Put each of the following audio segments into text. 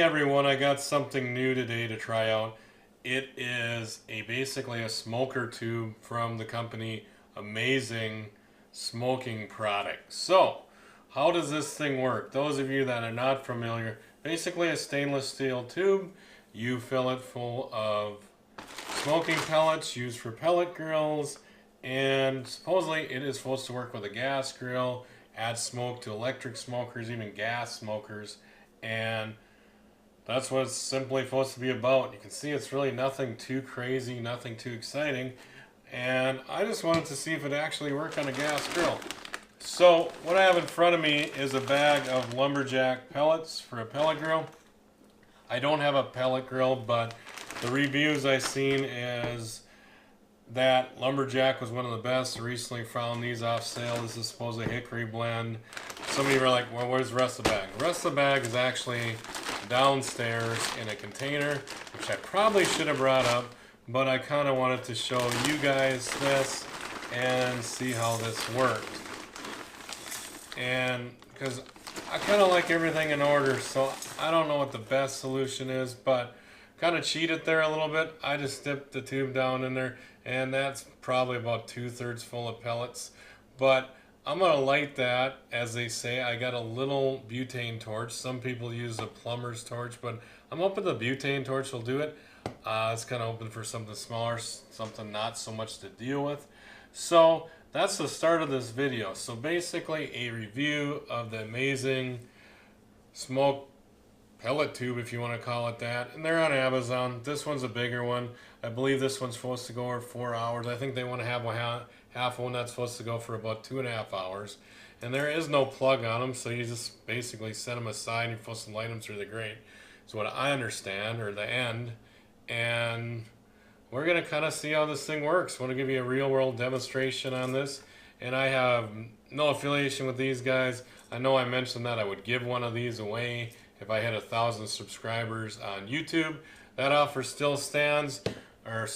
everyone, I got something new today to try out. It is basically a smoker tube from the company Amazing Smoking Product. So, how does this thing work? Those of you that are not familiar, basically a stainless steel tube. You fill it full of smoking pellets used for pellet grills, and supposedly it is supposed to work with a gas grill, add smoke to electric smokers, even gas smokers, and that's what it's simply supposed to be about. You can see it's really nothing too crazy, nothing too exciting, and I just wanted to see if it actually worked on a gas grill. So what I have in front of me is a bag of lumberjack pellets for a pellet grill. I don't have a pellet grill, but the reviews I've seen is that lumberjack was one of the best. I recently found these off sale. This is supposedly a hickory blend. Some of you were like, well, where's the rest of the bag? The rest of the bag is actually downstairs in a container, which I probably should have brought up, but I kind of wanted to show you guys this and see how this worked. And because I kind of like everything in order, so I don't know what the best solution is, but kind of cheated there a little bit. I just dipped the tube down in there, and that's probably about 2/3 full of pellets. But I'm going to light that, as they say. I got a little butane torch. Some people use a plumber's torch, but I'm hoping the butane torch will do it. It's kind of open for something smaller, something not so much to deal with. So that's the start of this video. So basically a review of the Amazing Smoke pellet tube, if you want to call it that, and they're on Amazon. This one's a bigger one. I believe this one's supposed to go over 4 hours. I think they want to have half one that's supposed to go for about 2.5 hours, and there is no plug on them, so you just basically set them aside and you're supposed to light them through the grate. Is what I understand, or the end. And we're gonna kind of see how this thing works. I want to give you a real world demonstration on this, and I have no affiliation with these guys. I know I mentioned that I would give one of these away if I had 1,000 subscribers on YouTube. That offer still stands, or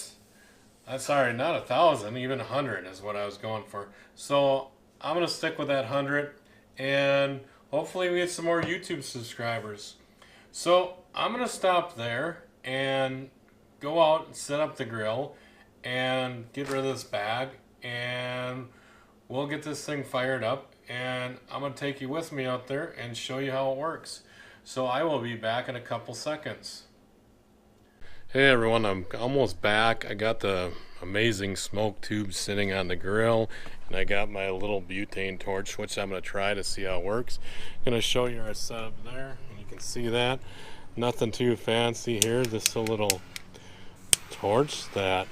sorry, not 1,000, even 100 is what I was going for. So I'm gonna stick with that 100, and hopefully we get some more YouTube subscribers. So I'm gonna stop there and go out and set up the grill and get rid of this bag, and we'll get this thing fired up, and I'm gonna take you with me out there and show you how it works. So I will be back in a couple seconds. Hey everyone, I'm almost back. I got the Amazing Smoke tube sitting on the grill, and I got my little butane torch, which I'm going to try to see how it works. I'm going to show you our setup there, and you can see that. Nothing too fancy here, just a little torch that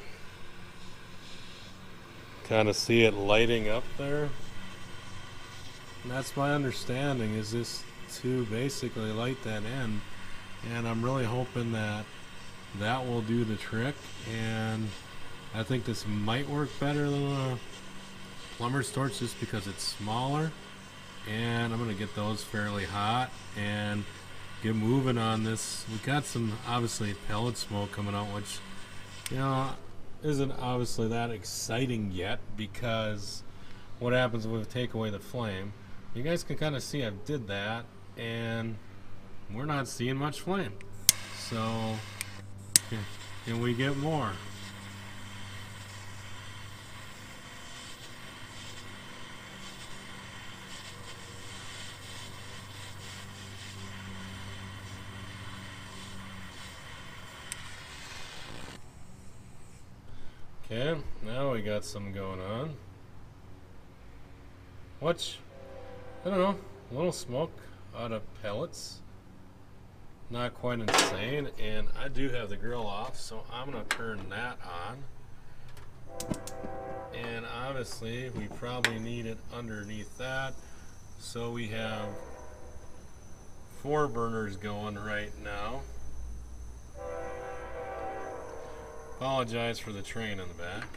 kind of see it lighting up there. And that's my understanding, is this to basically light that end, and I'm really hoping that that will do the trick. And I think this might work better than a plumber's torch just because it's smaller, and I'm gonna get those fairly hot and get moving on this. We got some obviously pellet smoke coming out, which, you know, isn't obviously that exciting yet, because what happens if we take away the flame? You guys can kind of see I did that, and we're not seeing much flame. So can we get more? Okay, now we got some going on. Which, I don't know, a little smoke out of pellets. Not quite insane, and I do have the grill off, so I'm gonna turn that on. And obviously we probably need it underneath that, so we have 4 burners going right now. Apologize for the train in the back.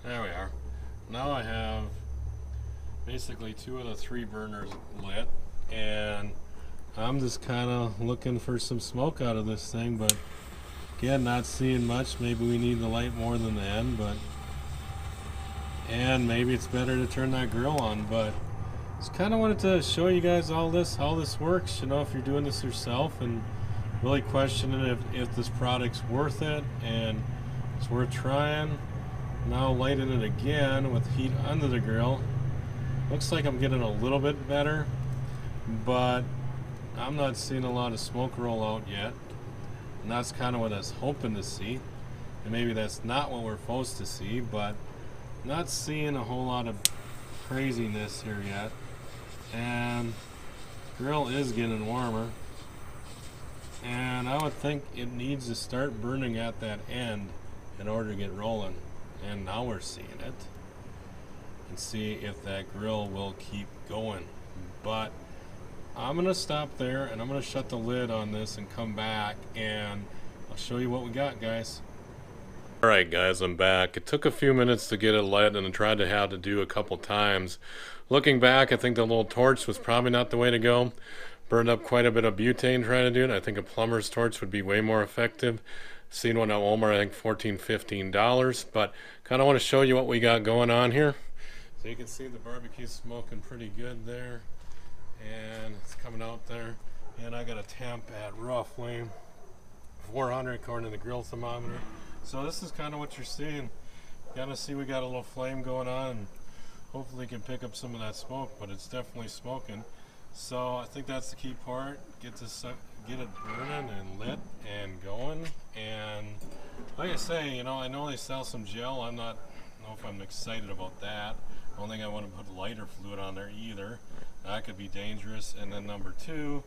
There we are. Now I have basically 2 of the 3 burners lit, and I'm just kind of looking for some smoke out of this thing, but again, not seeing much. Maybe we need the light more than the end, but and maybe it's better to turn that grill on. But just kind of wanted to show you guys all this, how this works, you know, if you're doing this yourself, and really questioning if this product's worth it and it's worth trying. Now lighting it again with heat under the grill. Looks like I'm getting a little bit better, but I'm not seeing a lot of smoke roll out yet. And that's kind of what I was hoping to see. And maybe that's not what we're supposed to see, but not seeing a whole lot of craziness here yet. And grill is getting warmer. And I would think it needs to start burning at that end in order to get rolling. And now we're seeing it. And see if that grill will keep going. But I'm gonna stop there and I'm gonna shut the lid on this and come back and I'll show you what we got, guys. Alright guys, I'm back. It took a few minutes to get it lit and I tried to have to do a couple times. Looking back, I think the little torch was probably not the way to go. Burned up quite a bit of butane trying to do it. I think a plumber's torch would be way more effective. Seen one at Walmart, I think $14, $15. But kind of want to show you what we got going on here. So you can see the barbecue smoking pretty good there. And it's coming out there. And I got a temp at roughly 400 according to the grill thermometer. So this is kind of what you're seeing. Gotta see we got a little flame going on. And hopefully can pick up some of that smoke, but it's definitely smoking. So I think that's the key part. Get it burning and lit and going. And like I say, you know, I know they sell some gel. I don't know if I'm excited about that. I don't think I want to put lighter fluid on there either. That could be dangerous. And then number two,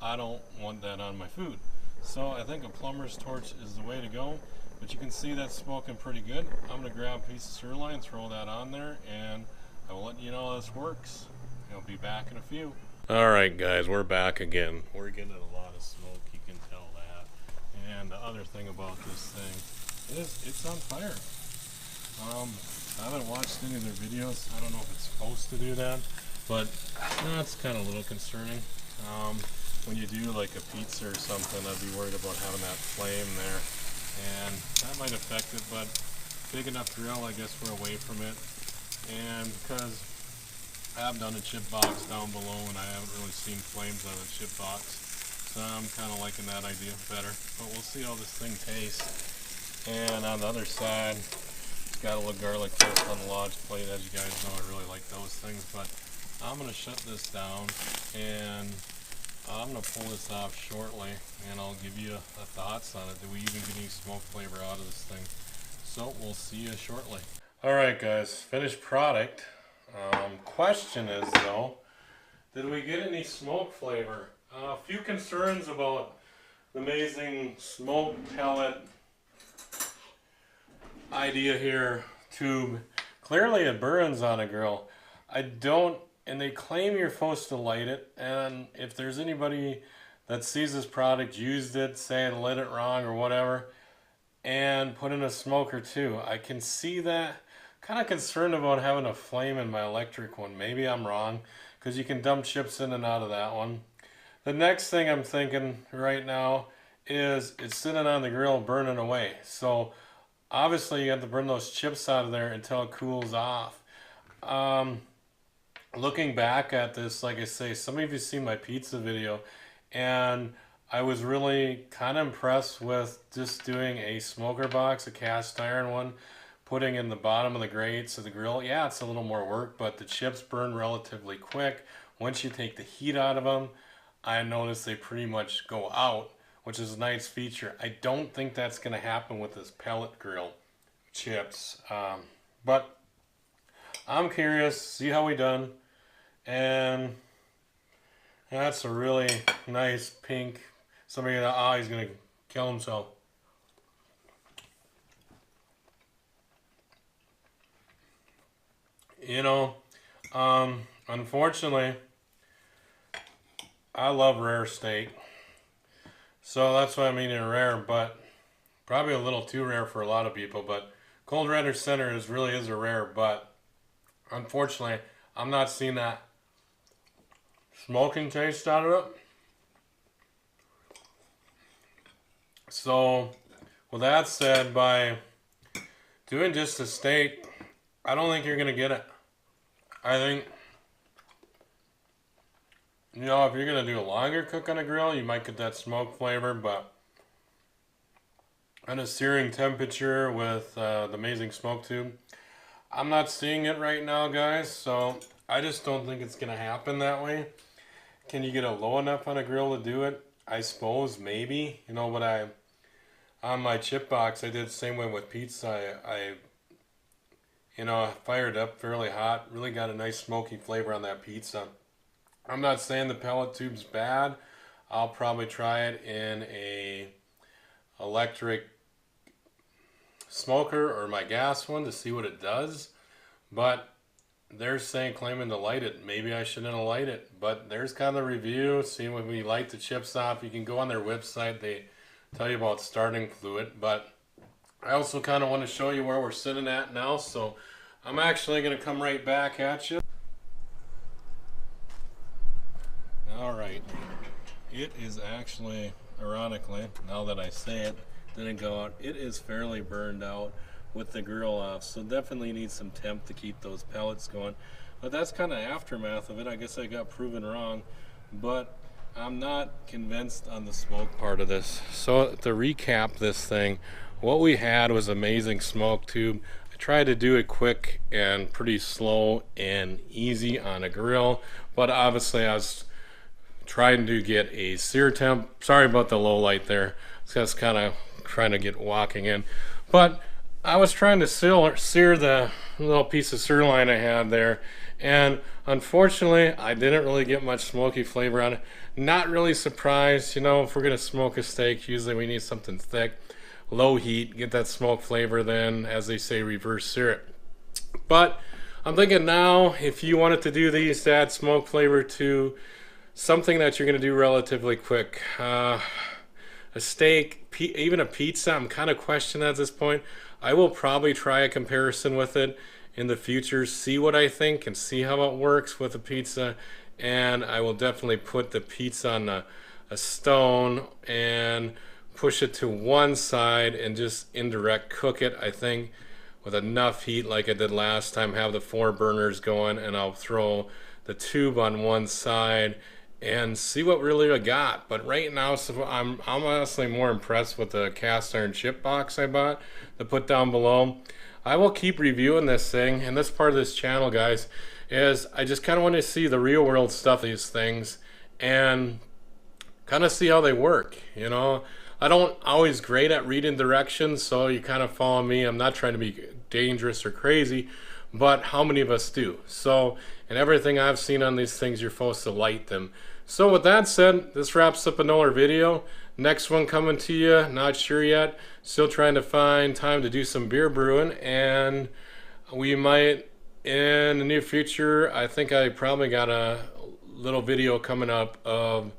I don't want that on my food. So I think a plumber's torch is the way to go. But you can see that's smoking pretty good. I'm going to grab a piece of sirloin, throw that on there, and I will let you know how this works. I'll be back in a few. Alright guys, we're back again. We're getting a lot of smoke, you can tell that. And the other thing about this thing is it's on fire. I haven't watched any of their videos. I don't know if it's supposed to do that, but that's kind of a little concerning. When you do like a pizza or something, I'd be worried about having that flame there. And that might affect it, but big enough grill, I guess we're away from it. And because I've done a chip box down below and I haven't really seen flames on a chip box, so I'm kind of liking that idea better. But we'll see how this thing tastes. And on the other side, it's got a little garlic toast on the Lodge plate. As you guys know, I really like those things. But I'm going to shut this down and I'm going to pull this off shortly and I'll give you thoughts on it. Do we even get any smoke flavor out of this thing? So we'll see you shortly. Alright guys, finished product. Question is though, did we get any smoke flavor? A few concerns about the amazing smoke pellet idea here, tube. Clearly it burns on a grill. And they claim you're supposed to light it, and if there's anybody that sees this product, used it, say it lit it wrong or whatever, and put in a smoker too, I can see that. Kind of concerned about having a flame in my electric one. Maybe I'm wrong, because you can dump chips in and out of that one. The next thing I'm thinking right now is it's sitting on the grill burning away. So obviously you have to burn those chips out of there until it cools off. Looking back at this, like I say, some of you seen my pizza video, and I was really kind of impressed with just doing a smoker box, a cast iron one, putting in the bottom of the grates of the grill. Yeah, it's a little more work, but the chips burn relatively quick. Once you take the heat out of them, I noticed they pretty much go out, which is a nice feature. I don't think that's going to happen with this pellet grill chips, but I'm curious, see how we done. And that's a really nice pink. Somebody thought, oh, he's going to kill himself. You know, unfortunately, I love rare steak. So that's why I'm eating rare, but probably a little too rare for a lot of people. But cold red or center really is a rare, but unfortunately, I'm not seeing that smoking taste out of it. So with that said, by doing just a steak, I don't think you're going to get it. I think, you You know, if you're going to do a longer cook on a grill, you might get that smoke flavor, but on a searing temperature with the amazing smoke tube, I'm not seeing it right now, guys, so I just don't think it's going to happen that way. Can you get it low enough on a grill to do it? I suppose, maybe. You know, but on my chip box, I did the same way with pizza. I fired up fairly hot, really got a nice smoky flavor on that pizza. I'm not saying the pellet tube's bad. I'll probably try it in a electric smoker or my gas one to see what it does. But they're claiming to light it. Maybe I shouldn't light it. But there's kind of the review. See when we light the chips off. You can go on their website. They tell you about starting fluid. But I also kind of want to show you where we're sitting at now. So I'm actually going to come right back at you. Alright, it is actually, ironically, now that I say it, didn't go out, it is fairly burned out with the grill off, so definitely need some temp to keep those pellets going. But that's kind of aftermath of it. I guess I got proven wrong, but I'm not convinced on the smoke part of this. So to recap this thing, what we had was amazing smoke tube. I tried to do it quick and pretty slow and easy on a grill, but obviously I was trying to get a sear temp. Sorry about the low light there. Just kind of trying to get walking in. But I was trying to sear the little piece of sirloin I had there. And unfortunately, I didn't really get much smoky flavor on it. Not really surprised. You know, if we're going to smoke a steak, usually we need something thick. Low heat, get that smoke flavor, then, as they say, reverse sear it. But I'm thinking now, if you wanted to do these to add smoke flavor to something that you're going to do relatively quick, a steak, even a pizza, I'm kind of questioning at this point. I will probably try a comparison with it in the future, see what I think and see how it works with a pizza. And I will definitely put the pizza on a stone and push it to one side and just indirect cook it, I think, with enough heat like I did last time. Have the 4 burners going, and I'll throw the tube on one side and see what really I got. But right now, so I'm honestly more impressed with the cast iron chip box I bought to put down below. I will keep reviewing this thing, and this part of this channel, guys, is I just kind of want to see the real world stuff of these things and kind of see how they work. You know, I don't always great at reading directions, so you kind of follow me. I'm not trying to be dangerous or crazy, but how many of us do? So, and everything I've seen on these things, you're supposed to light them. So with that said, this wraps up another video. Next one coming to you, not sure yet. Still trying to find time to do some beer brewing, and we might, in the near future, I think I probably got a little video coming up of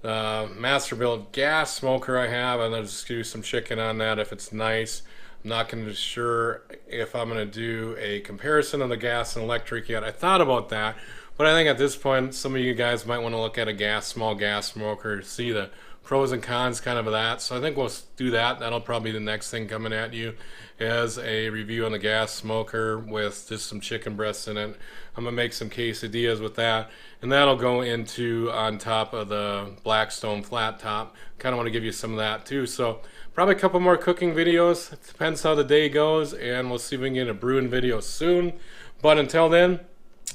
the master built gas smoker I have, and I'll just do some chicken on that if it's nice. I'm not going to be sure if I'm going to do a comparison of the gas and electric yet. I thought about that, but I think at this point some of you guys might want to look at a small gas smoker, see the pros and cons kind of that. So I think we'll do that. That'll probably be the next thing coming at you, as a review on the gas smoker with just some chicken breasts in it. I'm gonna make some quesadillas with that, and that'll go into on top of the Blackstone flat top. Kind of want to give you some of that too. So probably a couple more cooking videos. It depends how the day goes, and we'll see if we can get a brewing video soon. But until then,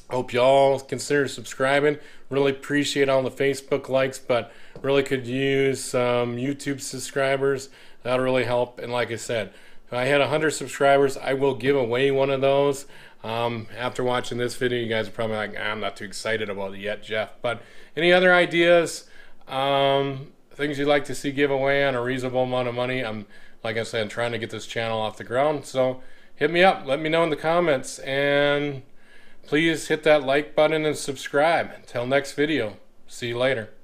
hope y'all consider subscribing. Really appreciate all the Facebook likes, but really could use some YouTube subscribers. That'll really help. And like I said, if I had 100 subscribers, I will give away one of those. After watching this video, you guys are probably like, I'm not too excited about it yet, Jeff. But any other ideas, things you'd like to see give away on a reasonable amount of money? Like I said, I'm trying to get this channel off the ground. So hit me up. Let me know in the comments. And please hit that like button and subscribe. Until next video. See you later.